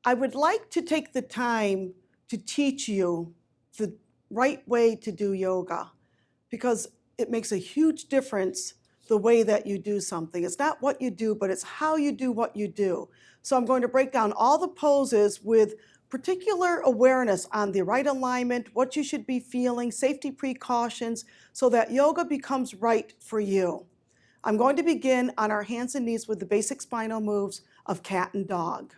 I would like to take the time to teach you the right way to do yoga because it makes a huge difference the way that you do something. It's not what you do, but it's how you do what you do. So I'm going to break down all the poses with particular awareness on the right alignment, what you should be feeling, safety precautions, so that yoga becomes right for you. I'm going to begin on our hands and knees with the basic spinal moves of cat and dog.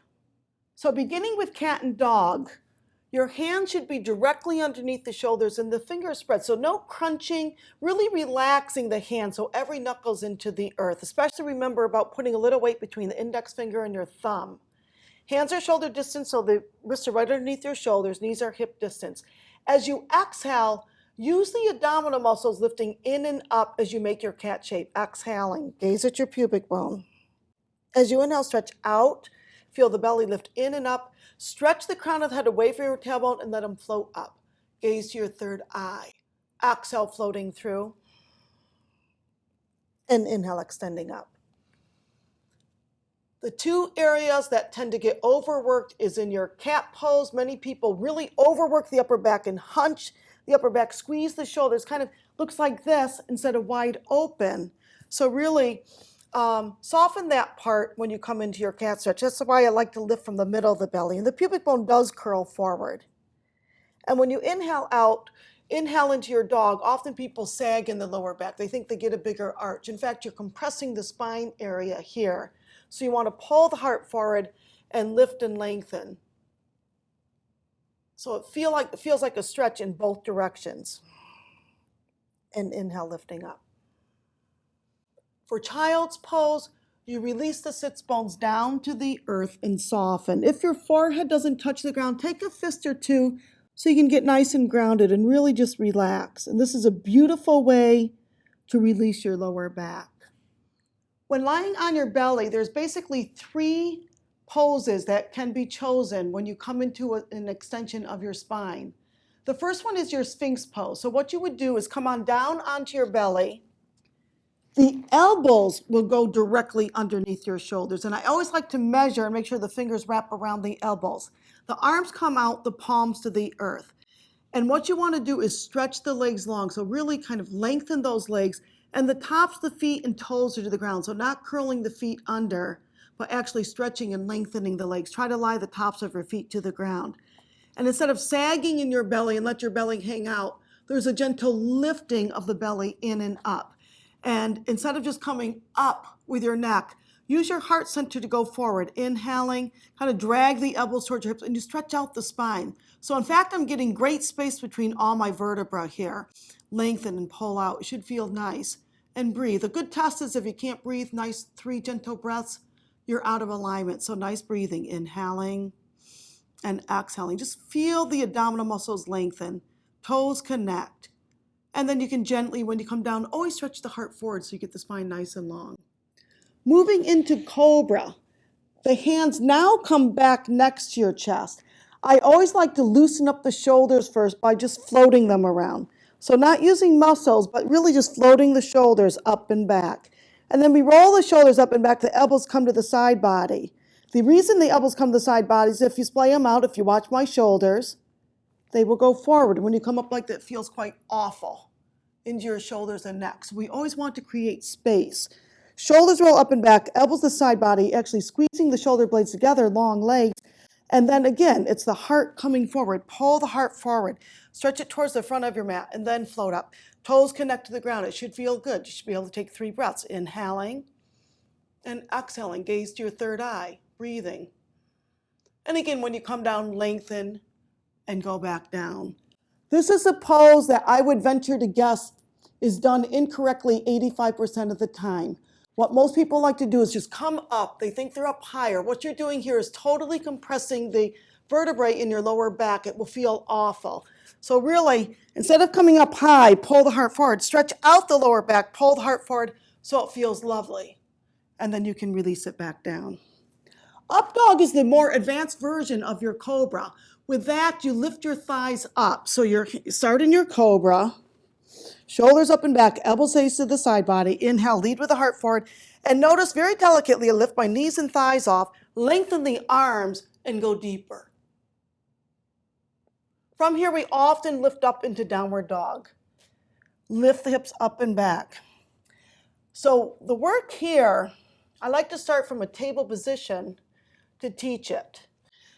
So beginning with cat and dog, your hands should be directly underneath the shoulders and the fingers spread. So no crunching, really relaxing the hand so every knuckle's into the earth. Especially remember about putting a little weight between the index finger and your thumb. Hands are shoulder distance, so the wrists are right underneath your shoulders, knees are hip distance. As you exhale, use the abdominal muscles lifting in and up as you make your cat shape. Exhaling, gaze at your pubic bone. As you inhale, stretch out, feel the belly lift in and up. Stretch the crown of the head away from your tailbone and let them float up. Gaze to your third eye. Exhale, floating through. And inhale, extending up. The two areas that tend to get overworked is in your cat pose. Many people really overwork the upper back and hunch the upper back, squeeze the shoulders, kind of looks like this instead of wide open. So really soften that part when you come into your cat stretch. That's why I like to lift from the middle of the belly. And the pubic bone does curl forward. And when you inhale out, inhale into your dog, often people sag in the lower back. They think they get a bigger arch. In fact, you're compressing the spine area here. So you want to pull the heart forward and lift and lengthen. So it feels like a stretch in both directions. And inhale, lifting up. For child's pose, you release the sits bones down to the earth and soften. If your forehead doesn't touch the ground, take a fist or two so you can get nice and grounded and really just relax. And this is a beautiful way to release your lower back. When lying on your belly, there's basically 3 poses that can be chosen when you come into an extension of your spine. The first one is your Sphinx pose. So what you would do is come on down onto your belly. The elbows will go directly underneath your shoulders. And I always like to measure and make sure the fingers wrap around the elbows. The arms come out, the palms to the earth. And what you want to do is stretch the legs long. So really kind of lengthen those legs. And the tops of the feet and toes are to the ground. So not curling the feet under, but actually stretching and lengthening the legs. Try to lie the tops of your feet to the ground. And instead of sagging in your belly and let your belly hang out, there's a gentle lifting of the belly in and up. And instead of just coming up with your neck, use your heart center to go forward. Inhaling, kind of drag the elbows towards your hips, and you stretch out the spine. So in fact, I'm getting great space between all my vertebrae here. Lengthen and pull out. It should feel nice. And breathe. A good test is if you can't breathe, nice 3 gentle breaths, you're out of alignment. So nice breathing. Inhaling and exhaling. Just feel the abdominal muscles lengthen. Toes connect. And then you can gently, when you come down, always stretch the heart forward so you get the spine nice and long. Moving into Cobra, the hands now come back next to your chest. I always like to loosen up the shoulders first by just floating them around. So not using muscles, but really just floating the shoulders up and back. And then we roll the shoulders up and back, the elbows come to the side body. The reason the elbows come to the side body is if you splay them out, if you watch my shoulders, they will go forward. When you come up like that, it feels quite awful into your shoulders and neck. So we always want to create space. Shoulders roll up and back, elbows to side body, actually squeezing the shoulder blades together, long legs. And then again, it's the heart coming forward. Pull the heart forward. Stretch it towards the front of your mat and then float up. Toes connect to the ground. It should feel good. You should be able to take 3 breaths. Inhaling and exhaling. Gaze to your third eye. Breathing. And again, when you come down, lengthen and go back down. This is a pose that I would venture to guess is done incorrectly 85% of the time. What most people like to do is just come up. They think they're up higher. What you're doing here is totally compressing the vertebrae in your lower back. It will feel awful. So really, instead of coming up high, pull the heart forward. Stretch out the lower back, pull the heart forward so it feels lovely. And then you can release it back down. Up dog is the more advanced version of your Cobra. With that, you lift your thighs up. So you're starting your Cobra. Shoulders up and back, elbows face to the side body. Inhale, lead with the heart forward. And notice very delicately, I lift my knees and thighs off, lengthen the arms, and go deeper. From here, we often lift up into downward dog. Lift the hips up and back. So the work here, I like to start from a table position to teach it,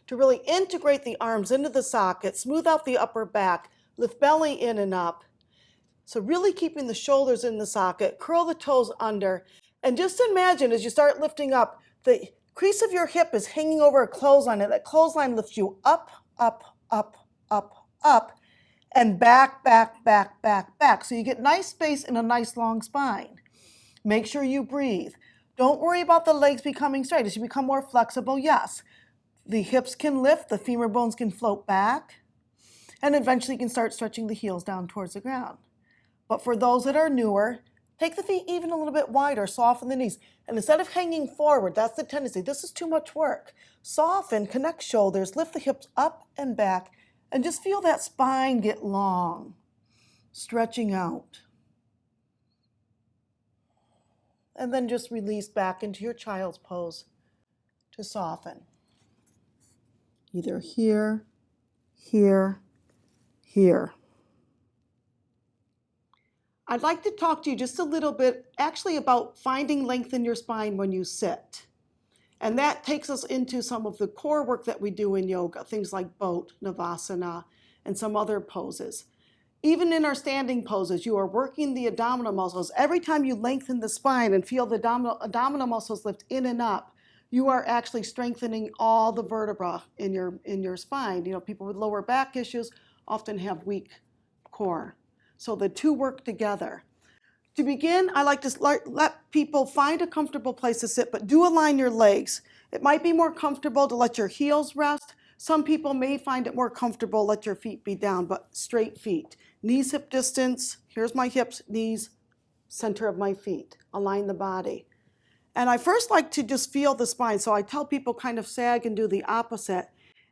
to really integrate the arms into the socket, smooth out the upper back, lift belly in and up. So really keeping the shoulders in the socket, curl the toes under, and just imagine as you start lifting up, the crease of your hip is hanging over a clothesline, and that clothesline lifts you up, up, up, up, up, and back, back, back, back, back. So you get nice space and a nice long spine. Make sure you breathe. Don't worry about the legs becoming straight. As you become more flexible, yes, the hips can lift, the femur bones can float back, and eventually you can start stretching the heels down towards the ground. But for those that are newer, take the feet even a little bit wider, soften the knees. And instead of hanging forward, that's the tendency. This is too much work. Soften, connect shoulders, lift the hips up and back, and just feel that spine get long, stretching out. And then just release back into your child's pose to soften. Either here, here, here. I'd like to talk to you just a little bit actually about finding length in your spine when you sit. And that takes us into some of the core work that we do in yoga, things like boat, navasana, and some other poses. Even in our standing poses, you are working the abdominal muscles. Every time you lengthen the spine and feel the abdominal muscles lift in and up, you are actually strengthening all the vertebra in your spine. You know, people with lower back issues often have weak core. So the two work together. To begin, I like to let people find a comfortable place to sit, but do align your legs. It might be more comfortable to let your heels rest. Some people may find it more comfortable let your feet be down, but straight feet. Knees hip distance, here's my hips, knees, center of my feet. Align the body. And I first like to just feel the spine, so I tell people kind of sag and do the opposite.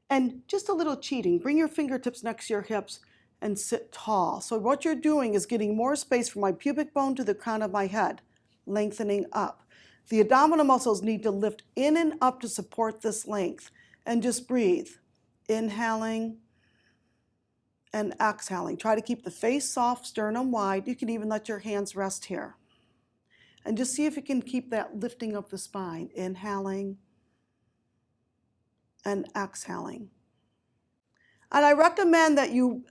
And just a little cheating, bring your fingertips next to your hips and sit tall. So what you're doing is getting more space from my pubic bone to the crown of my head, lengthening up. The abdominal muscles need to lift in and up to support this length. And just breathe, inhaling and exhaling. Try to keep the face soft, sternum wide. You can even let your hands rest here. And just see if you can keep that lifting of the spine, inhaling and exhaling. And I recommend that you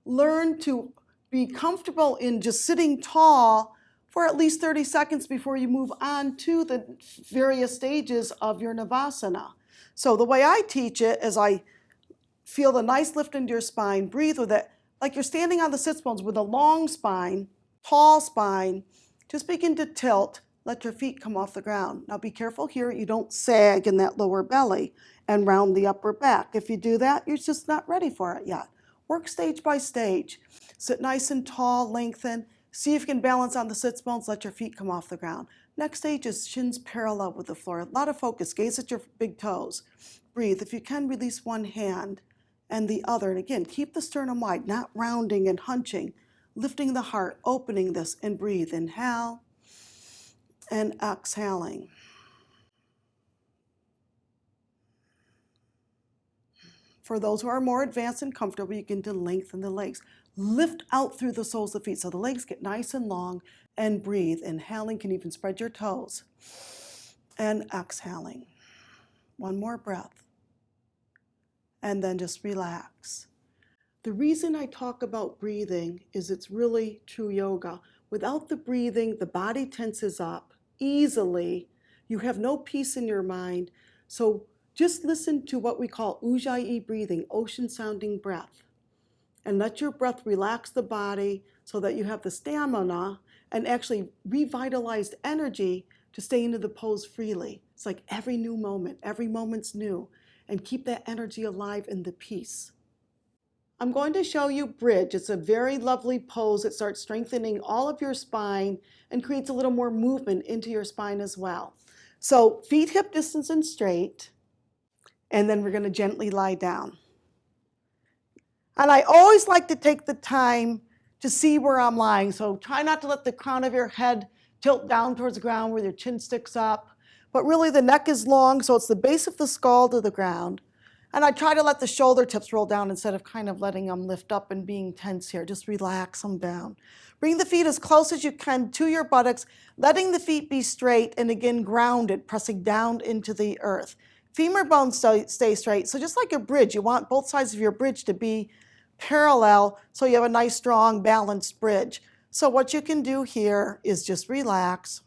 learn to be comfortable in just sitting tall for at least 30 seconds before you move on to the various stages of your navasana. So the way I teach it is I feel the nice lift into your spine, breathe with it, like you're standing on the sits bones with a long spine, tall spine. Just begin to tilt, let your feet come off the ground. Now be careful here, you don't sag in that lower belly and round the upper back. If you do that, you're just not ready for it yet. Work stage by stage. Sit nice and tall, lengthen. See if you can balance on the sits bones, let your feet come off the ground. Next stage is shins parallel with the floor. A lot of focus, gaze at your big toes. Breathe. If you can, release one hand and the other. And again, keep the sternum wide, not rounding and hunching. Lifting the heart, opening this, and breathe. Inhale and exhaling. For those who are more advanced and comfortable, you can lengthen the legs. Lift out through the soles of the feet so the legs get nice and long, and breathe. Inhaling, can even spread your toes. And exhaling. One more breath. And then just relax. The reason I talk about breathing is it's really true yoga. Without the breathing, the body tenses up easily. You have no peace in your mind. So just listen to what we call Ujjayi breathing, ocean sounding breath. And let your breath relax the body so that you have the stamina and actually revitalized energy to stay into the pose freely. It's like every new moment, every moment's new. And keep that energy alive in the peace. I'm going to show you bridge. It's a very lovely pose. It starts strengthening all of your spine and creates a little more movement into your spine as well. So feet hip distance and straight, and then we're going to gently lie down. And I always like to take the time to see where I'm lying. So try not to let the crown of your head tilt down towards the ground where your chin sticks up. But really the neck is long, so it's the base of the skull to the ground. And I try to let the shoulder tips roll down instead of kind of letting them lift up and being tense here. Just relax them down. Bring the feet as close as you can to your buttocks, letting the feet be straight and again grounded, pressing down into the earth. Femur bones stay straight. So just like a bridge, you want both sides of your bridge to be parallel so you have a nice, strong, balanced bridge. So what you can do here is just relax,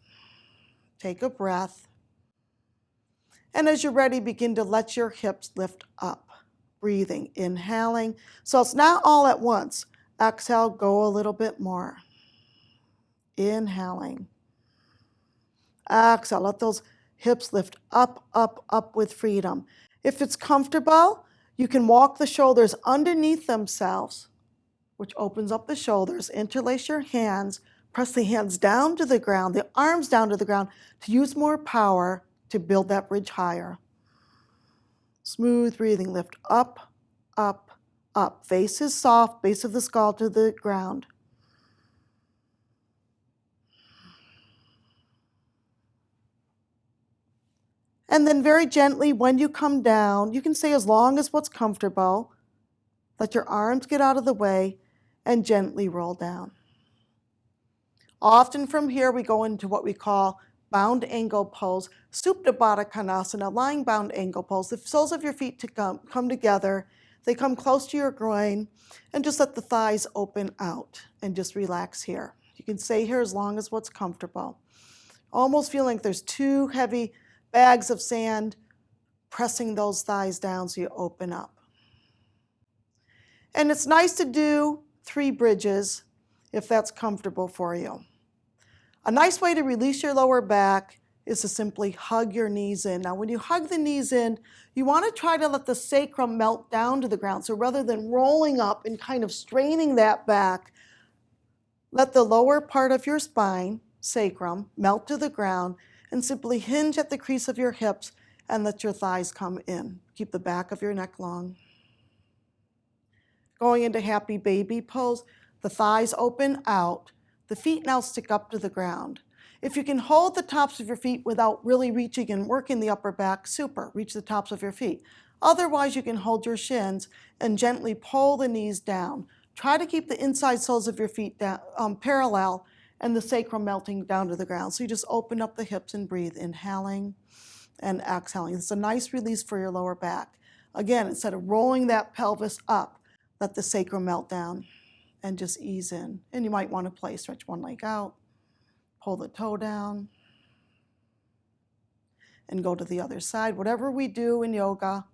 take a breath, and as you're ready, begin to let your hips lift up. Breathing, inhaling. So it's not all at once. Exhale, go a little bit more. Inhaling. Exhale, let those hips lift up, up, up with freedom. If it's comfortable, you can walk the shoulders underneath themselves, which opens up the shoulders. Interlace your hands, press the hands down to the ground, the arms down to the ground to use more power to build that bridge higher. Smooth breathing, lift up, up, up. Face is soft, base of the skull to the ground. And then very gently, when you come down, you can stay as long as what's comfortable. Let your arms get out of the way and gently roll down. Often from here, we go into what we call bound angle pose, Supta Baddha Konasana, lying bound angle pose. The soles of your feet to come together. They come close to your groin, and just let the thighs open out and just relax here. You can stay here as long as what's comfortable. Almost feeling like there's two heavy bags of sand pressing those thighs down so you open up. And it's nice to do 3 bridges if that's comfortable for you. A nice way to release your lower back is to simply hug your knees in. Now, when you hug the knees in, you want to try to let the sacrum melt down to the ground. So rather than rolling up and kind of straining that back, let the lower part of your spine, sacrum, melt to the ground and simply hinge at the crease of your hips and let your thighs come in. Keep the back of your neck long. Going into happy baby pose, the thighs open out. The feet now stick up to the ground. If you can hold the tops of your feet without really reaching and working the upper back, super, reach the tops of your feet. Otherwise, you can hold your shins and gently pull the knees down. Try to keep the inside soles of your feet down, parallel and the sacrum melting down to the ground. So you just open up the hips and breathe, inhaling and exhaling. It's a nice release for your lower back. Again, instead of rolling that pelvis up, let the sacrum melt down and just ease in. And you might want to play, stretch one leg out, pull the toe down, and go to the other side. Whatever we do in yoga,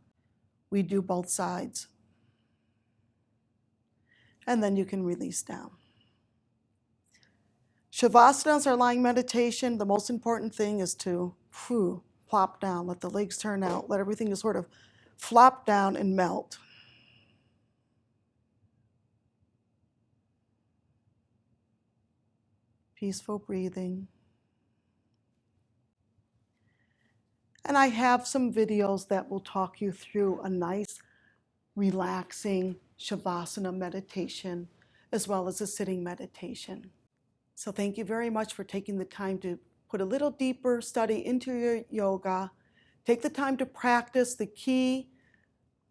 we do both sides. And then you can release down. Shavasana is our lying meditation. The most important thing is to plop down, let the legs turn out, let everything just sort of flop down and melt. Peaceful breathing. And I have some videos that will talk you through a nice, relaxing Shavasana meditation, as well as a sitting meditation. So thank you very much for taking the time to put a little deeper study into your yoga. Take the time to practice the key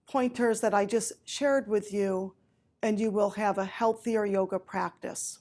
pointers that I just shared with you, and you will have a healthier yoga practice.